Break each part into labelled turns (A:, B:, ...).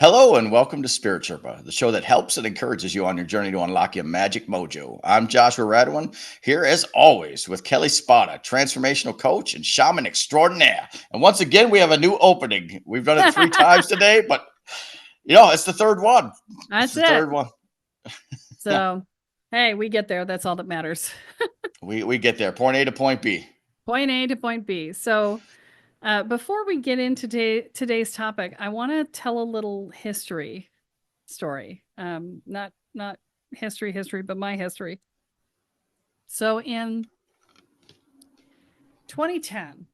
A: Hello and welcome to Spirit Sherpa, the show that helps and encourages you on your journey to unlock your magic mojo. I'm Joshua Radewan, here as always with Kelle Sparta, transformational coach and shaman extraordinaire. And once again, we have a new opening. We've done it 3 times today, but it's the third one. It's
B: That's
A: the
B: it.
A: third one.
B: So, hey, we get there. That's all that matters.
A: We get there, point A to point B.
B: Point A to point B. So, before we get into today's topic, I want to tell a little history story. Not history, but my history. So, in 2010,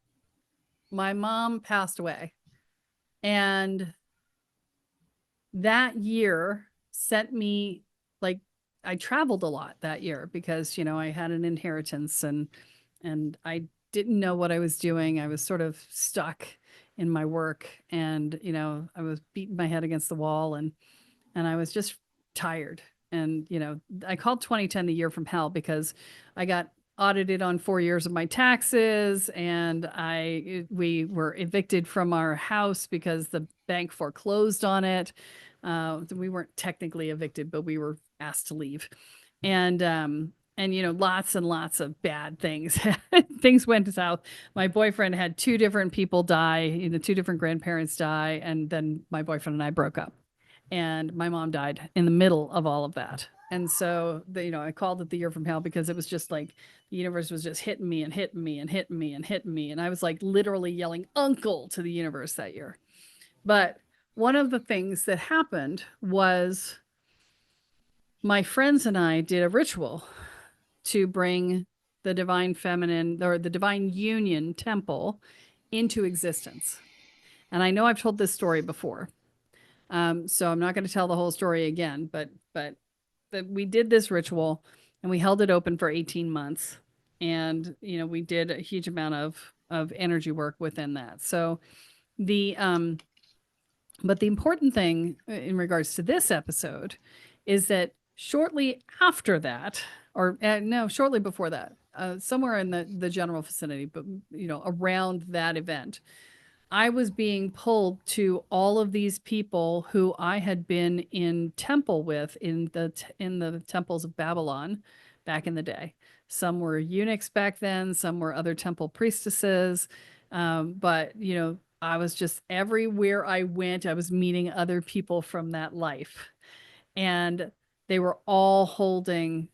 B: my mom passed away, and that year sent me like I traveled a lot that year because I had an inheritance and I didn't know what I was doing. I was sort of stuck in my work and I was beating my head against the wall and I was just tired. And I called 2010 the year from hell because I got audited on 4 years of my taxes and we were evicted from our house because the bank foreclosed on it. We weren't technically evicted, but we were asked to leave. And lots and lots of bad things. Things went south. My boyfriend had two different people die, two different grandparents die, and then my boyfriend and I broke up. And my mom died in the middle of all of that. And so, I called it the year from hell because it was just like the universe was just hitting me and hitting me and hitting me and hitting me. And I was like literally yelling uncle to the universe that year. But one of the things that happened was my friends and I did a ritual to bring the divine feminine or the divine union temple into existence. And I know I've told this story before. So I'm not going to tell the whole story again, but we did this ritual and we held it open for 18 months. And, we did a huge amount of energy work within that. So the, but the important thing in regards to this episode is that shortly after that, or no, shortly before that, somewhere in the general vicinity, but around that event, I was being pulled to all of these people who I had been in temple with in the temples of Babylon back in the day. Some were eunuchs back then, some were other temple priestesses, but I was just everywhere I went, I was meeting other people from that life. And they were all holding,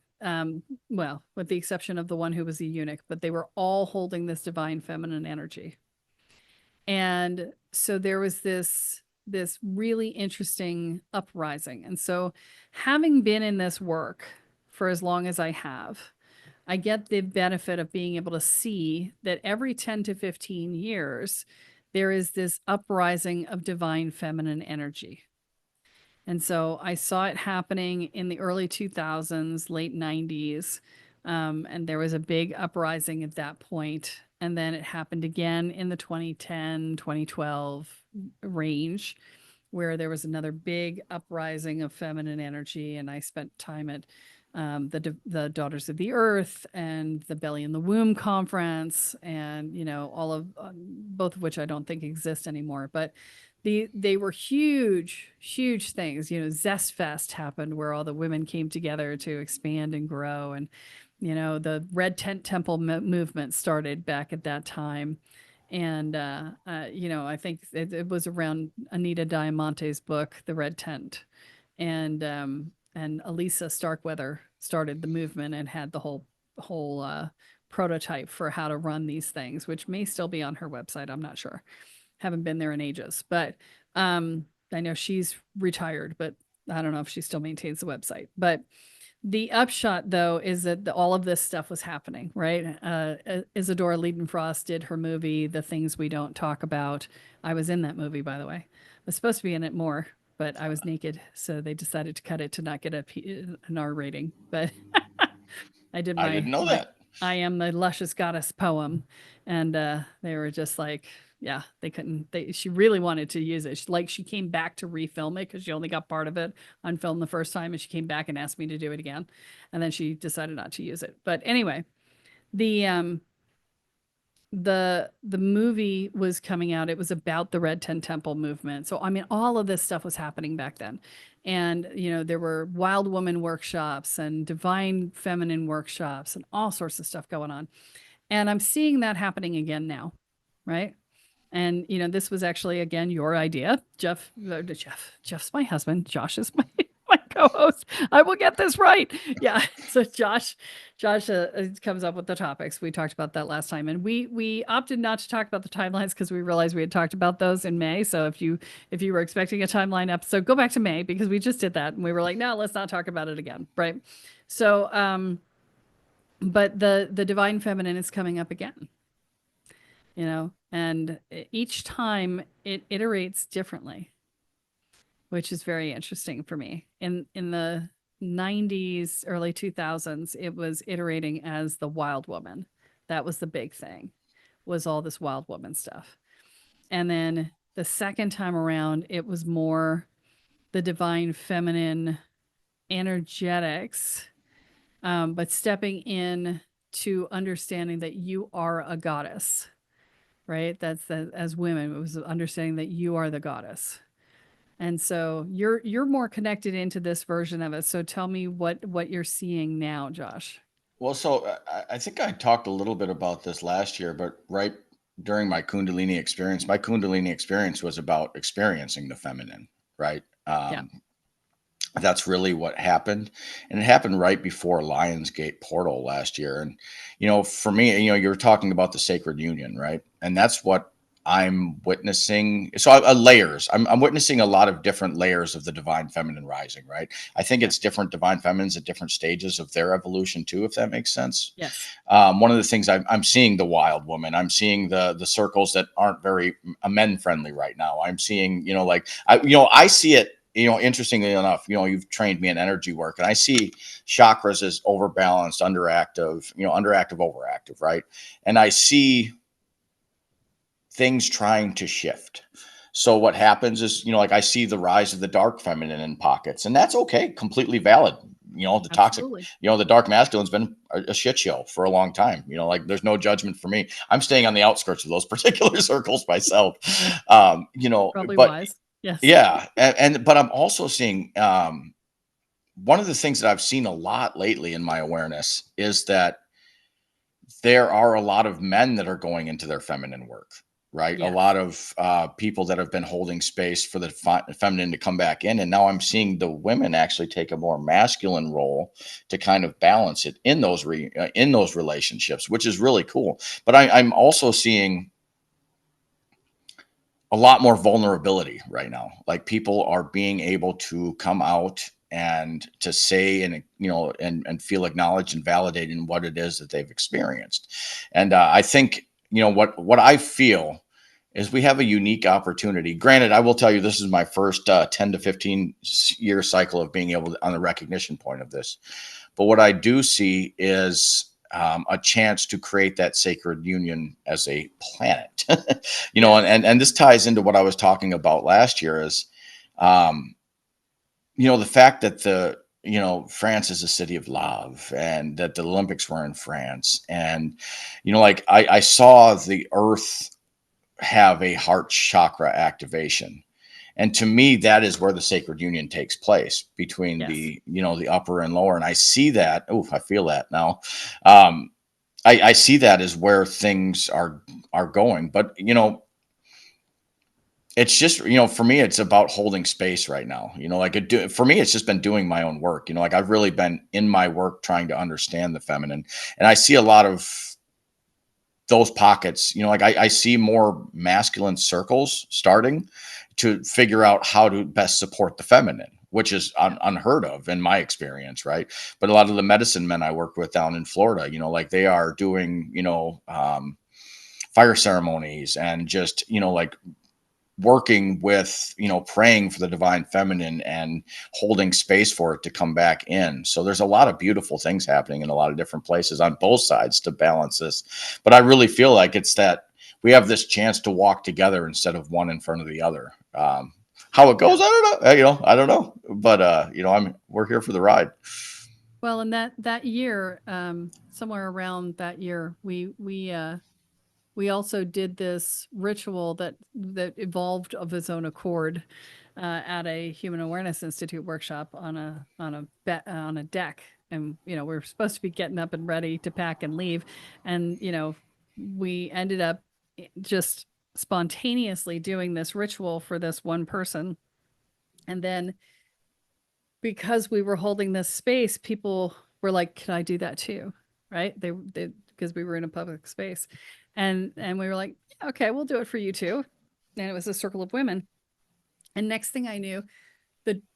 B: well, with the exception of the one who was a eunuch, but they were all holding this divine feminine energy. And so there was this really interesting uprising. And so having been in this work for as long as I have, I get the benefit of being able to see that every 10 to 15 years, there is this uprising of divine feminine energy. And so I saw it happening in the early 2000s, late 90s. And there was a big uprising at that point. And then it happened again in the 2010, 2012 range, where there was another big uprising of feminine energy. And I spent time at the Daughters of the Earth and the Belly in the Womb conference, and all of both of which I don't think exist anymore. But they were huge things. Zest Fest happened where all the women came together to expand and grow, and the Red Tent Temple movement started back at that time. And I think it was around Anita Diamante's book, The Red Tent, and Elisa Starkweather started the movement and had the whole prototype for how to run these things, which may still be on her website. I'm not sure. Haven't been there in ages, but I know she's retired, but I don't know if she still maintains the website. But the upshot, though, is that all of this stuff was happening, right? Isadora Liedenfrost did her movie, The Things We Don't Talk About. I was in that movie, by the way. I was supposed to be in it more, but I was naked, so they decided to cut it to not get an R rating. But I did
A: I
B: my
A: didn't know
B: my
A: that.
B: I am the luscious goddess poem, and they were just like, yeah, they couldn't. She really wanted to use it. She came back to refilm it because she only got part of it on film the first time, and she came back and asked me to do it again, and then she decided not to use it. But anyway, the the movie was coming out. It was about the Red Ten Temple movement. So I mean, all of this stuff was happening back then. And there were wild woman workshops and divine feminine workshops and all sorts of stuff going on. And I'm seeing that happening again now, right? And this was actually again your idea, Jeff's my husband. Josh is my my co-host. I will get this right. Yeah. So Josh comes up with the topics. We talked about that last time, and we opted not to talk about the timelines because we realized we had talked about those in May. So if you were expecting a timeline episode, go back to May because we just did that, and we were like, no, let's not talk about it again, right? So, but the divine feminine is coming up again, and each time it iterates differently, which is very interesting for me. In the 90s, early 2000s, it was iterating as the wild woman. That was the big thing, was all this wild woman stuff. And then the second time around, it was more the divine feminine energetics, but stepping in to understanding that you are a goddess, right? As women, it was understanding that you are the goddess. And so you're more connected into this version of it. So tell me what you're seeing now, Josh.
A: Well, so I think I talked a little bit about this last year, but right during my Kundalini experience was about experiencing the feminine, right?
B: Yeah.
A: That's really what happened. And it happened right before Lionsgate Portal last year. And, for me, you were talking about the sacred union, right? And that's what I'm witnessing. So layers. I'm witnessing a lot of different layers of the divine feminine rising, right? I think
B: Yeah.
A: it's different divine feminines at different stages of their evolution too, if that makes sense.
B: Yes.
A: One of the things I'm seeing the wild woman. I'm seeing the circles that aren't very men friendly right now. I'm seeing, I see it. Interestingly enough, you've trained me in energy work, and I see chakras as overbalanced, underactive, underactive, overactive, right? And I see things trying to shift. So what happens is, like I see the rise of the dark feminine in pockets, and that's okay, completely valid. The toxic,
B: Absolutely.
A: the dark masculine's been a shit show for a long time. Like there's no judgment for me. I'm staying on the outskirts of those particular circles myself.
B: Probably
A: But
B: wise. Yes.
A: yeah, but I'm also seeing one of the things that I've seen a lot lately in my awareness is that there are a lot of men that are going into their feminine work, right? A
B: Yes.
A: lot of people that have been holding space for the feminine to come back in. And now I'm seeing the women actually take a more masculine role to kind of balance it in those in those relationships, which is really cool. But I'm also seeing a lot more vulnerability right now. Like people are being able to come out and to say and feel acknowledged and validated in what it is that they've experienced. And I think what I feel is we have a unique opportunity. Granted, I will tell you this is my first 10 to 15-year cycle of being able to, on the recognition point of this. But what I do see is a chance to create that sacred union as a planet. And this ties into what I was talking about last year is, the fact that France is a city of love and that the Olympics were in France. And, like I saw the earth have a heart chakra activation. And to me, that is where the sacred union takes place between
B: Yes.
A: the upper and lower. And I see that. Oh, I feel that now. I see that as where things are going. But it's just for me, it's about holding space right now. For me, it's just been doing my own work. Like I've really been in my work trying to understand the feminine, and I see a lot of those pockets. Like I see more masculine circles starting to figure out how to best support the feminine, which is unheard of in my experience, right? But a lot of the medicine men I work with down in Florida, like they are doing, fire ceremonies and just, like working with, praying for the divine feminine and holding space for it to come back in. So there's a lot of beautiful things happening in a lot of different places on both sides to balance this. But I really feel like it's that we have this chance to walk together instead of one in front of the other. How it goes, I don't know. I don't know. But we're here for the ride.
B: Well, in that year, somewhere around that year, we we also did this ritual that evolved of its own accord at a Human Awareness Institute workshop on a deck. And we were supposed to be getting up and ready to pack and leave, and we ended up just spontaneously doing this ritual for this one person. And then because we were holding this space, people were like, "Can I do that too?" Right? They because we were in a public space, and we were like, "Okay, we'll do it for you too." And it was a circle of women. And next thing I knew,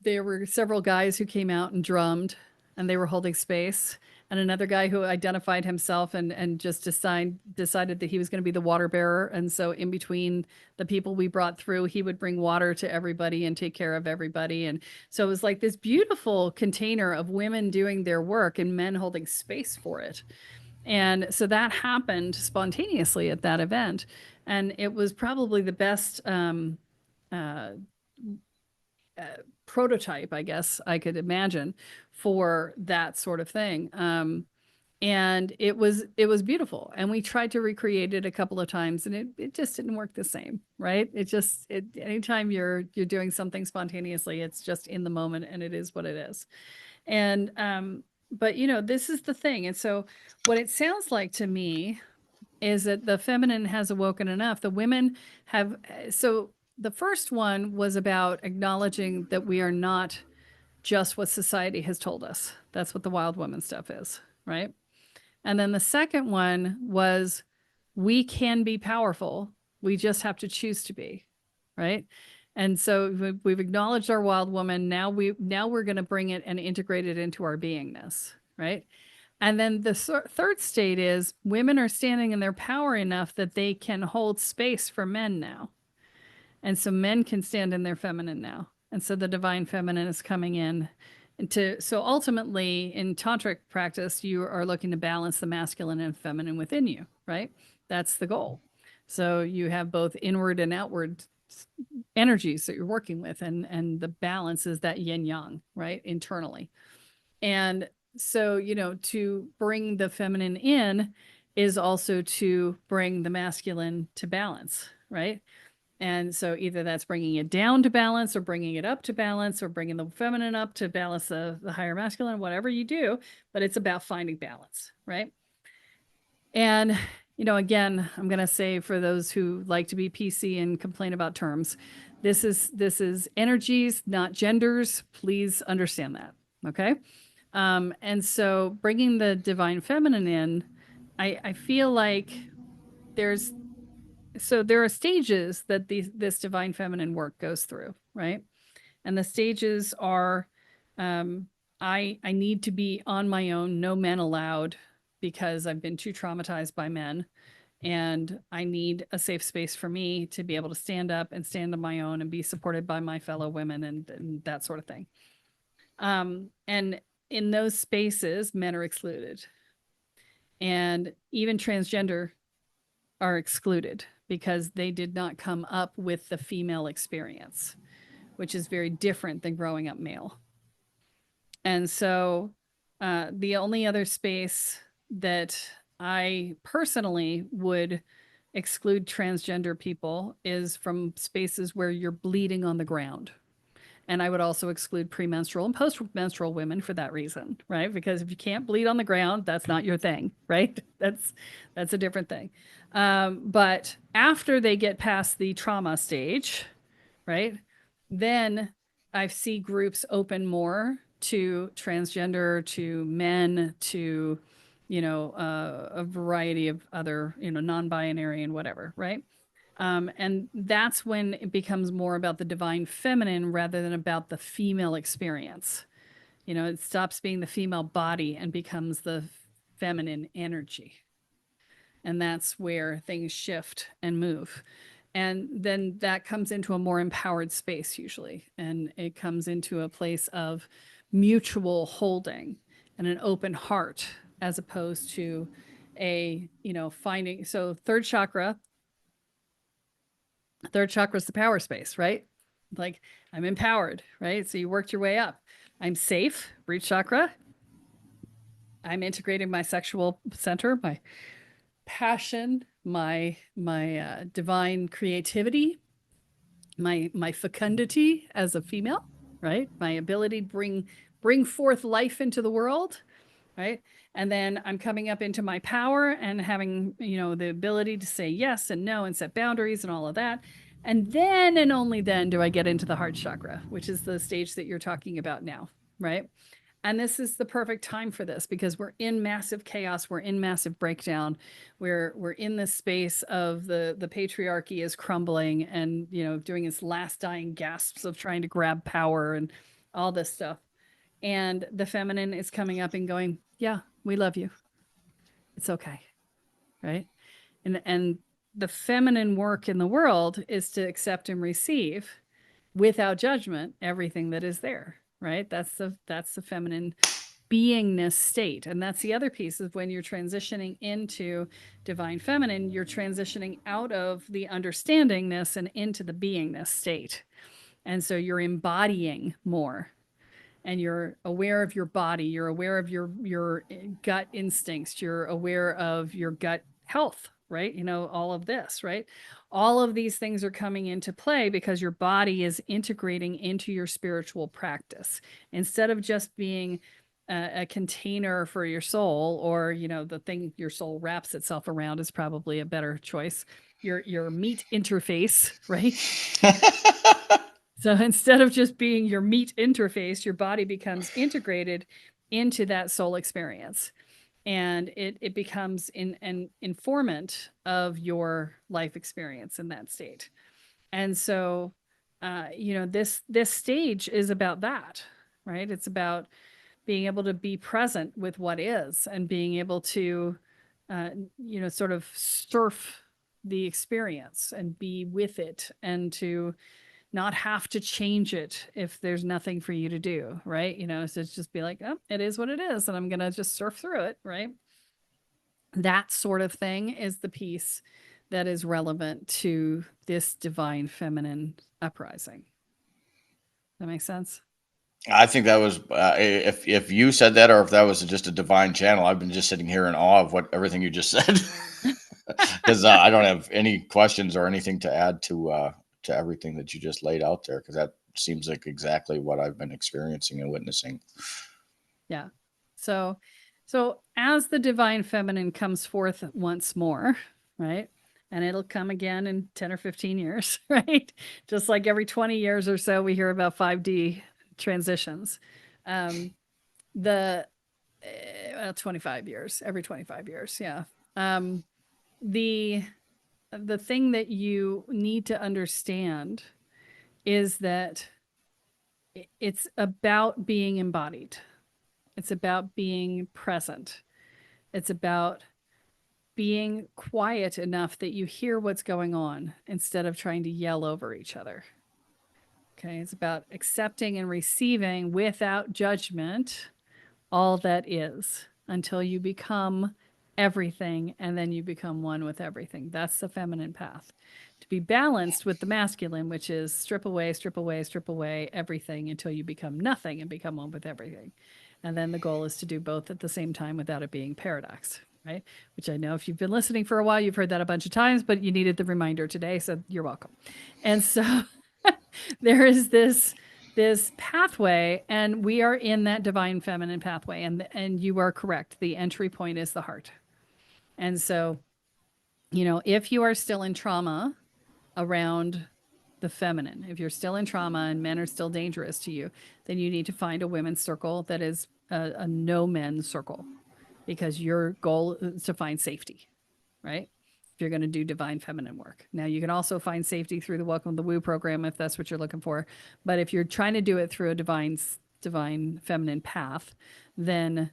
B: there were several guys who came out and drummed, and they were holding space, and another guy who identified himself and just decided that he was going to be the water bearer. And so in between the people we brought through, he would bring water to everybody and take care of everybody. And so it was like this beautiful container of women doing their work and men holding space for it. And so that happened spontaneously at that event, and it was probably the best uh, prototype, I guess I could imagine, for that sort of thing. And it was beautiful. And we tried to recreate it a couple of times, and it just didn't work the same, right? Anytime you're doing something spontaneously, it's just in the moment, and it is what it is. And but this is the thing. And so what it sounds like to me is that the feminine has awoken enough. The women have. So the first one was about acknowledging that we are not just what society has told us. That's what the wild woman stuff is, right? And then the second one was we can be powerful. We just have to choose to be, right? And so we've acknowledged our wild woman. Now we're going to bring it and integrate it into our beingness, right? And then the third state is women are standing in their power enough that they can hold space for men now. And so men can stand in their feminine now. And so the divine feminine is coming in. So ultimately in tantric practice, you are looking to balance the masculine and feminine within you, right? That's the goal. So you have both inward and outward energies that you're working with, and the balance is that yin yang, right? Internally. And so, to bring the feminine in is also to bring the masculine to balance, right? And so either that's bringing it down to balance or bringing it up to balance or bringing the feminine up to balance the higher masculine, whatever you do, but it's about finding balance, right? And, again, I'm going to say for those who like to be PC and complain about terms, this is energies, not genders. Please understand that. Okay. And so bringing the divine feminine in, I feel like there are stages that this divine feminine work goes through, right? And the stages are, I need to be on my own, no men allowed, because I've been too traumatized by men, and I need a safe space for me to be able to stand up and stand on my own and be supported by my fellow women and that sort of thing. And in those spaces, men are excluded, and even transgender are excluded because they did not come up with the female experience, which is very different than growing up male. And so the only other space that I personally would exclude transgender people is from spaces where you're bleeding on the ground. And I would also exclude premenstrual and postmenstrual women for that reason, right? Because if you can't bleed on the ground, that's not your thing, right? That's a different thing. But after they get past the trauma stage, right, then I see groups open more to transgender, to men, to a variety of other non-binary and whatever, right? And that's when it becomes more about the divine feminine rather than about the female experience. It stops being the female body and becomes the feminine energy. And that's where things shift and move. And then that comes into a more empowered space usually. And it comes into a place of mutual holding and an open heart, as opposed to finding. So third chakra is the power space, right? Like, I'm empowered, right? So you worked your way up. I'm safe, root chakra. I'm integrating my sexual center, passion, my divine creativity, my fecundity as a female, right? My ability to bring forth life into the world, right? And then I'm coming up into my power and having, the ability to say yes and no and set boundaries and all of that. And then and only then do I get into the heart chakra, which is the stage that you're talking about now, right? And this is the perfect time for this because we're in massive chaos, we're in massive breakdown, we're in this space of the patriarchy is crumbling and doing its last dying gasps of trying to grab power and all this stuff. And the feminine is coming up and going, yeah, we love you. It's okay. Right. And the feminine work in the world is to accept and receive without judgment everything that is there. Right. That's the feminine beingness state. And that's the other piece of when you're transitioning into divine feminine, you're transitioning out of the understandingness and into the beingness state. And so you're embodying more and you're aware of your body, you're aware of your gut instincts, you're aware of your gut health, right? All of this, right? All of these things are coming into play because your body is integrating into your spiritual practice instead of just being a container for your soul, or the thing your soul wraps itself around is probably a better choice. Your meat interface, right? So instead of just being your meat interface, your body becomes integrated into that soul experience. And it becomes an informant of your life experience in that state. And so, this stage is about that, right? It's about being able to be present with what is and being able to, sort of surf the experience and be with it and to not have to change it if there's nothing for you to do, right? So it's just be like, oh, it is what it is, and I'm gonna just surf through it, right? That sort of thing is the piece that is relevant to this divine feminine uprising. That makes sense?
A: I think that was if you said that, or if that was just a divine channel. I've been just sitting here in awe of what everything you just said, because I don't have any questions or anything to add to everything that you just laid out there, because that seems like exactly what I've been experiencing and witnessing.
B: Yeah. So as the divine feminine comes forth once more, right? And it'll come again in 10 or 15 years, right? Just like every 20 years or so, we hear about 5D transitions. The 25 years, every 25 years. Yeah. The thing that you need to understand is that it's about being embodied. It's about being present. It's about being quiet enough that you hear what's going on instead of trying to yell over each other. Okay. It's about accepting and receiving without judgment all that is until you become everything and then you become one with everything. That's the feminine path. To be balanced with the masculine, which is strip away, strip away, strip away everything until you become nothing and become one with everything. And then the goal is to do both at the same time without it being paradox, right? Which I know if you've been listening for a while, you've heard that a bunch of times, but you needed the reminder today, so you're welcome. And so there is this pathway, and we are in that divine feminine pathway, and you are correct. The entry point is the heart. And so, if you are still in trauma around the feminine, if you're still in trauma and men are still dangerous to you, then you need to find a women's circle that is a no men circle, because your goal is to find safety, right? If you're going to do divine feminine work. Now, you can also find safety through the Welcome to the Woo program if that's what you're looking for. But if you're trying to do it through a divine feminine path, then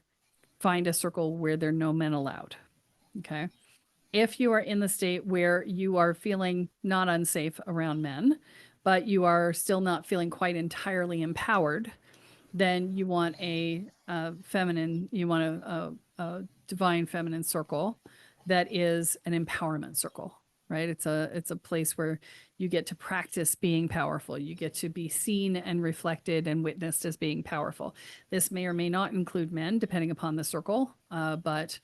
B: find a circle where there are no men allowed. Okay. If you are in the state where you are feeling not unsafe around men, but you are still not feeling quite entirely empowered, then you want a feminine, you want a divine feminine circle that is an empowerment circle, right? It's a place where you get to practice being powerful. You get to be seen and reflected and witnessed as being powerful. This may or may not include men, depending upon the circle, but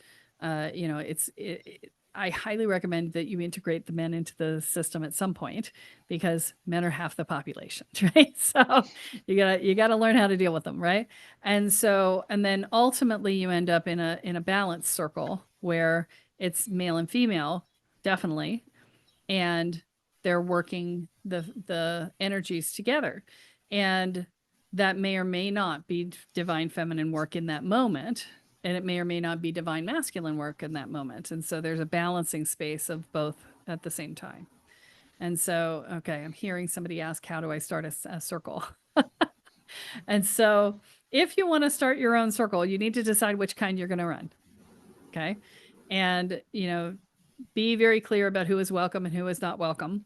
B: I highly recommend that you integrate the men into the system at some point, because men are half the population, right? So you gotta learn how to deal with them, right? And so, and then ultimately you end up in a balanced circle where it's male and female, definitely, and they're working the energies together. And that may or may not be divine feminine work in that moment, and it may or may not be divine masculine work in that moment. And so there's a balancing space of both at the same time. And so, okay, I'm hearing somebody ask, how do I start a circle? And so if you want to start your own circle, you need to decide which kind you're going to run. Okay. And, be very clear about who is welcome and who is not welcome.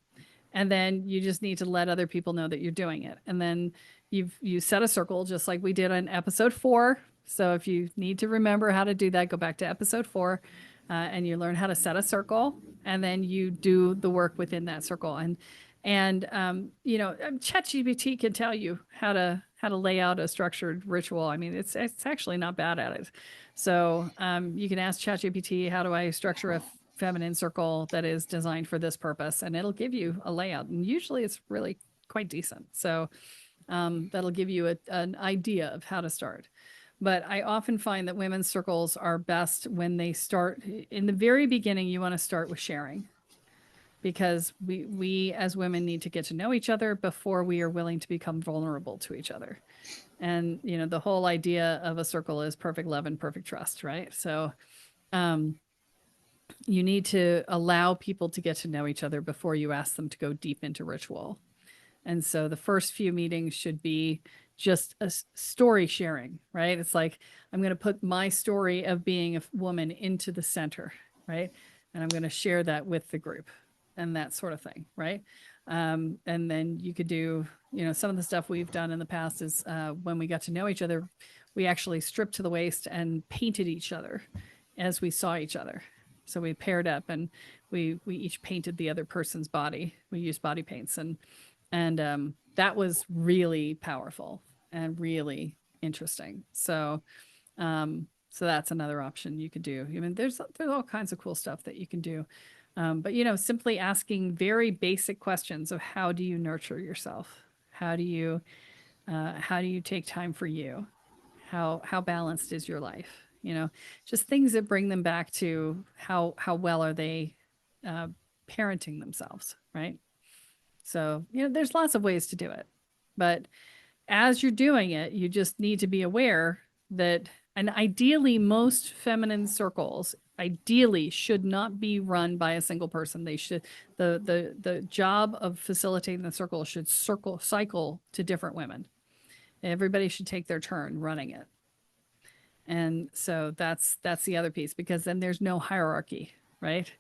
B: And then you just need to let other people know that you're doing it. And then you set a circle, just like we did on episode 4. So if you need to remember how to do that, go back to episode 4, and you learn how to set a circle, and then you do the work within that circle. And ChatGPT can tell you how to lay out a structured ritual. I mean, it's actually not bad at it. So you can ask ChatGPT, how do I structure a feminine circle that is designed for this purpose? And it'll give you a layout. And usually it's really quite decent. So that'll give you an idea of how to start. But I often find that women's circles are best when they start in the very beginning. You want to start with sharing, because we as women need to get to know each other before we are willing to become vulnerable to each other. And, the whole idea of a circle is perfect love and perfect trust, right? So you need to allow people to get to know each other before you ask them to go deep into ritual. And so the first few meetings should be just a story sharing, right? It's like, I'm going to put my story of being a woman into the center, right? And I'm going to share that with the group and that sort of thing, right? And then you could do, some of the stuff we've done in the past is when we got to know each other, we actually stripped to the waist and painted each other as we saw each other. So we paired up and we each painted the other person's body. We used body paints, and that was really powerful and really interesting. So that's another option you could do. I mean, there's all kinds of cool stuff that you can do. But simply asking very basic questions of, how do you nurture yourself? How do you take time for you? How balanced is your life? Just things that bring them back to how well are they parenting themselves, right? So, there's lots of ways to do it. But as you're doing it, you just need to be aware that, and ideally, most feminine circles ideally should not be run by a single person. They should, the job of facilitating the circle should cycle to different women. Everybody should take their turn running it. And so that's the other piece, because then there's no hierarchy, right?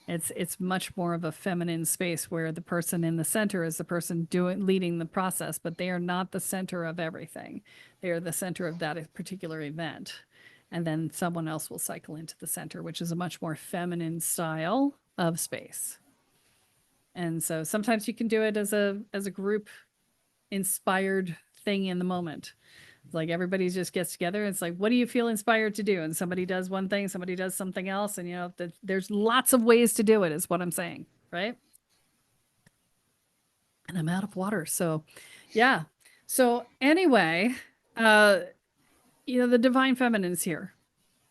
B: It's much more of a feminine space where the person in the center is the person leading the process, but they are not the center of everything. They are the center of that particular event. And then someone else will cycle into the center, which is a much more feminine style of space. And so sometimes you can do it as a group inspired thing in the moment. Like everybody just gets together. And it's like, what do you feel inspired to do? And somebody does one thing, somebody does something else. And, there's lots of ways to do it, is what I'm saying. Right. And I'm out of water. So, yeah. So anyway, the divine feminine is here,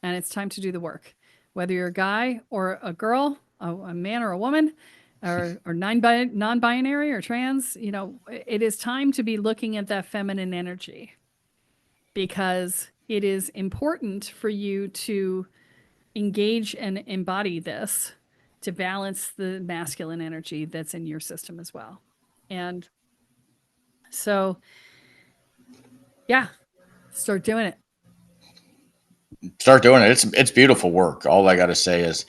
B: and it's time to do the work. Whether you're a guy or a girl, a man or a woman, or non-binary or trans, it is time to be looking at that feminine energy, because it is important for you to engage and embody this to balance the masculine energy that's in your system as well. And so, yeah, start doing it.
A: Start doing it. It's beautiful work. All I got to say is,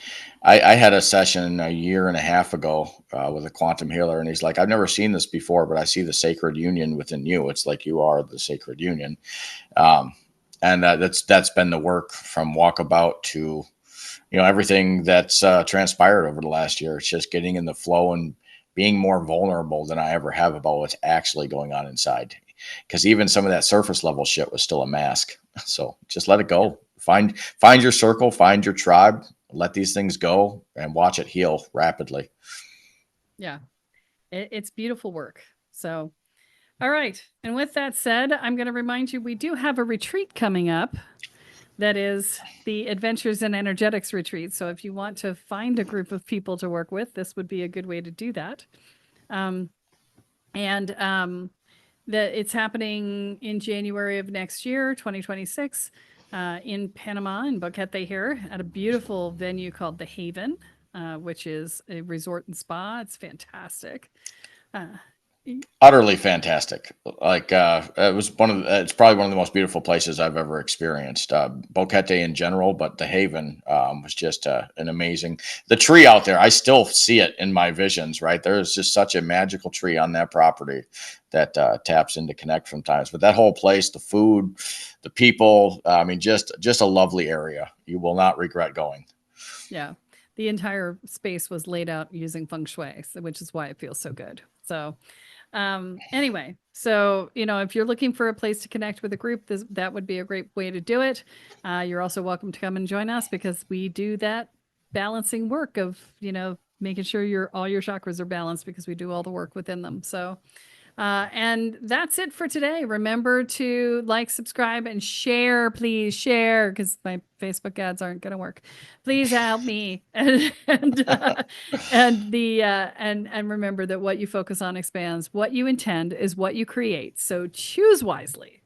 A: I had a session a year and a half ago with a quantum healer, and he's like, I've never seen this before, but I see the sacred union within you. It's like you are the sacred union. And that's been the work from walkabout to, everything that's transpired over the last year. It's just getting in the flow and being more vulnerable than I ever have about what's actually going on inside. Because even some of that surface level shit was still a mask. So just let it go. Find your circle, find your tribe, let these things go and watch it heal rapidly.
B: Yeah. It's beautiful work. So, all right. And with that said, I'm going to remind you we do have a retreat coming up. That is the Adventures in Energetics retreat. So if you want to find a group of people to work with, this would be a good way to do that. That it's happening in January of next year, 2026, in Panama, in Boquete here, at a beautiful venue called The Haven, which is a resort and spa. It's fantastic.
A: Utterly fantastic. Like it was it's probably one of the most beautiful places I've ever experienced. Boquete in general, but the Haven was just an amazing. The tree out there, I still see it in my visions. Right, there's just such a magical tree on that property that taps into connect from times. But that whole place, the food, the people, I mean, just a lovely area. You will not regret going.
B: Yeah. The entire space was laid out using feng shui, which is why it feels so good. So, anyway, so, if you're looking for a place to connect with a group, that would be a great way to do it. You're also welcome to come and join us because we do that balancing work of, making sure all your chakras are balanced because we do all the work within them. So, and that's it for today. Remember to like, subscribe, and share. Please share because my Facebook ads aren't going to work. Please help me. And remember that what you focus on expands. What you intend is what you create. So choose wisely.